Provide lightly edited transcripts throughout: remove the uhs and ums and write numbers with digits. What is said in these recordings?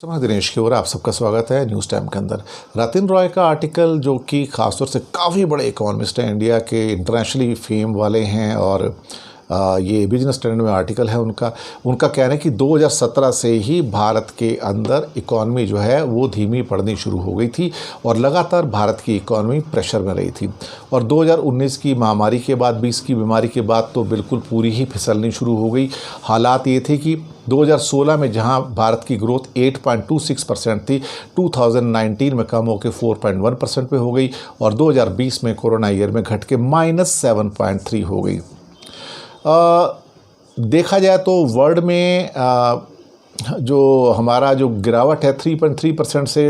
मैं दिनेश की ओर आप सबका स्वागत है न्यूज़ टाइम के अंदर। रतिन रॉय का आर्टिकल, जो कि ख़ासतौर से काफ़ी बड़े इकोनॉमिस्ट हैं, इंडिया के इंटरनेशनली फेम वाले हैं और ये बिजनेस स्टैंडर्ड में आर्टिकल है उनका कहना है कि 2017 से ही भारत के अंदर इकॉनमी जो है वो धीमी पड़नी शुरू हो गई थी और लगातार भारत की इकॉनमी प्रेशर में रही थी। और 2019 की महामारी के बाद, 20 की बीमारी के बाद तो बिल्कुल पूरी ही फिसलनी शुरू हो गई। हालात ये थे कि 2016 में जहां भारत की ग्रोथ 8.26% थी, 2019 में कम होकर 4.1% पे हो गई और 2020 में कोरोना ईयर में घट के -7.3 हो गई। देखा जाए तो वर्ल्ड में जो हमारा जो गिरावट है 3.3% से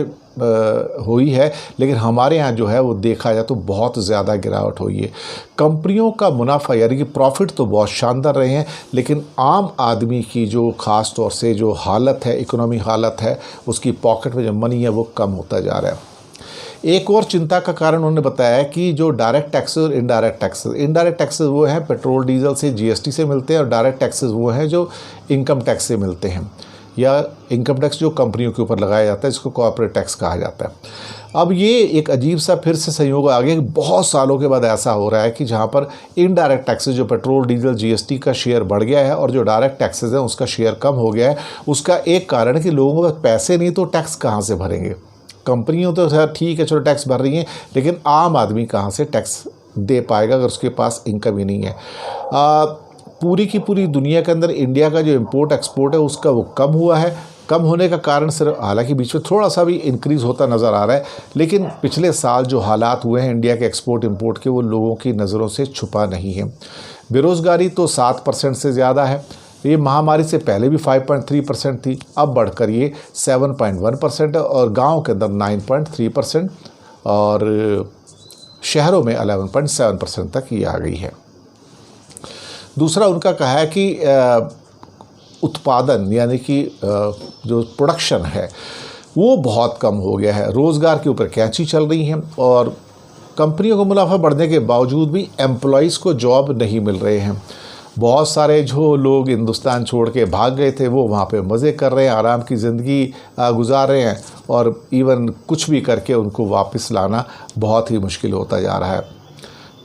हुई है, लेकिन हमारे यहाँ जो है वो देखा जाए तो बहुत ज़्यादा गिरावट हुई है। कंपनियों का मुनाफा यानी कि प्रॉफिट तो बहुत शानदार रहे हैं, लेकिन आम आदमी की जो ख़ास तौर से जो हालत है, इकोनॉमी हालत है, उसकी पॉकेट में जो मनी है वो कम होता जा रहा है। एक और चिंता का कारण उन्होंने बताया कि जो डायरेक्ट टैक्सेस और इनडायरेक्ट टैक्सेस वो हैं पेट्रोल डीजल से, जीएसटी से मिलते हैं, और डायरेक्ट टैक्सेस वो हैं जो इनकम टैक्स से मिलते हैं, या इनकम टैक्स जो कंपनियों के ऊपर लगाया जाता है, जिसको कॉर्पोरेट टैक्स कहा जाता है। अब ये एक अजीब सा फिर से संयोग आ गया कि बहुत सालों के बाद ऐसा हो रहा है कि जहाँ पर इनडायरेक्ट टैक्सेस, जो पेट्रोल डीजल जीएसटी का शेयर बढ़ गया है और जो डायरेक्ट टैक्सेस हैं उसका शेयर कम हो गया है। उसका एक कारण है कि लोगों के पास पैसे नहीं, तो टैक्स कहाँ से भरेंगे। कंपनियों तो सर ठीक है, चलो टैक्स भर रही हैं, लेकिन आम आदमी कहाँ से टैक्स दे पाएगा अगर उसके पास इनकम ही नहीं है। पूरी की पूरी दुनिया के अंदर इंडिया का जो इंपोर्ट एक्सपोर्ट है उसका वो कम हुआ है। कम होने का कारण सिर्फ, हालांकि बीच में थोड़ा सा भी इंक्रीज़ होता नज़र आ रहा है, लेकिन पिछले साल जो हालात हुए हैं इंडिया के एक्सपोर्ट इंपोर्ट के, वो लोगों की नज़रों से छुपा नहीं है। बेरोज़गारी तो 7% से ज़्यादा है। ये महामारी से पहले भी 5.3% थी, अब बढ़कर ये 7.1% है और गांव के अंदर 9.3% और शहरों में 11.7% तक ये आ गई है। दूसरा उनका कहा है कि उत्पादन यानी कि जो प्रोडक्शन है वो बहुत कम हो गया है। रोज़गार के ऊपर कैंची चल रही हैं और कंपनियों को मुनाफा बढ़ने के बावजूद भी एम्प्लॉइज़ को जॉब नहीं मिल रहे हैं। बहुत सारे जो लोग हिंदुस्तान छोड़ के भाग गए थे वो वहाँ पे मज़े कर रहे हैं, आराम की ज़िंदगी गुजार रहे हैं, और इवन कुछ भी करके उनको वापस लाना बहुत ही मुश्किल होता जा रहा है।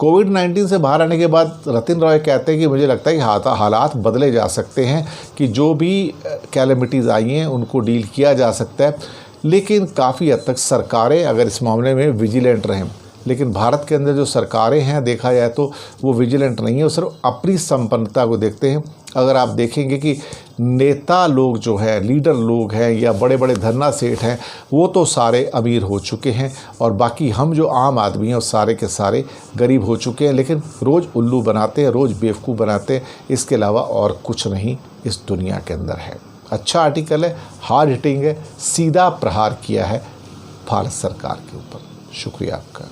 कोविड-19 से बाहर आने के बाद रतिन रॉय कहते हैं कि मुझे लगता है कि हालात बदले जा सकते हैं, कि जो भी कैलेमिटीज़ आई हैं उनको डील किया जा सकता है, लेकिन काफ़ी हद तक सरकारें अगर इस मामले में विजिलेंट रहें। लेकिन भारत के अंदर जो सरकारें हैं देखा जाए तो वो विजिलेंट नहीं है, वो सिर्फ अपनी संपन्नता को देखते हैं। अगर आप देखेंगे कि नेता लोग जो हैं, लीडर लोग हैं या बड़े बड़े धन्ना सेठ हैं, वो तो सारे अमीर हो चुके हैं और बाकी हम जो आम आदमी हैं वो सारे के सारे गरीब हो चुके हैं, लेकिन रोज़ उल्लू बनाते हैं, रोज़ बेवकूफ़ बनाते हैं। इसके अलावा और कुछ नहीं इस दुनिया के अंदर है। अच्छा आर्टिकल है, हार्ड हिटिंग है, सीधा प्रहार किया है भारत सरकार के ऊपर। शुक्रिया आपका।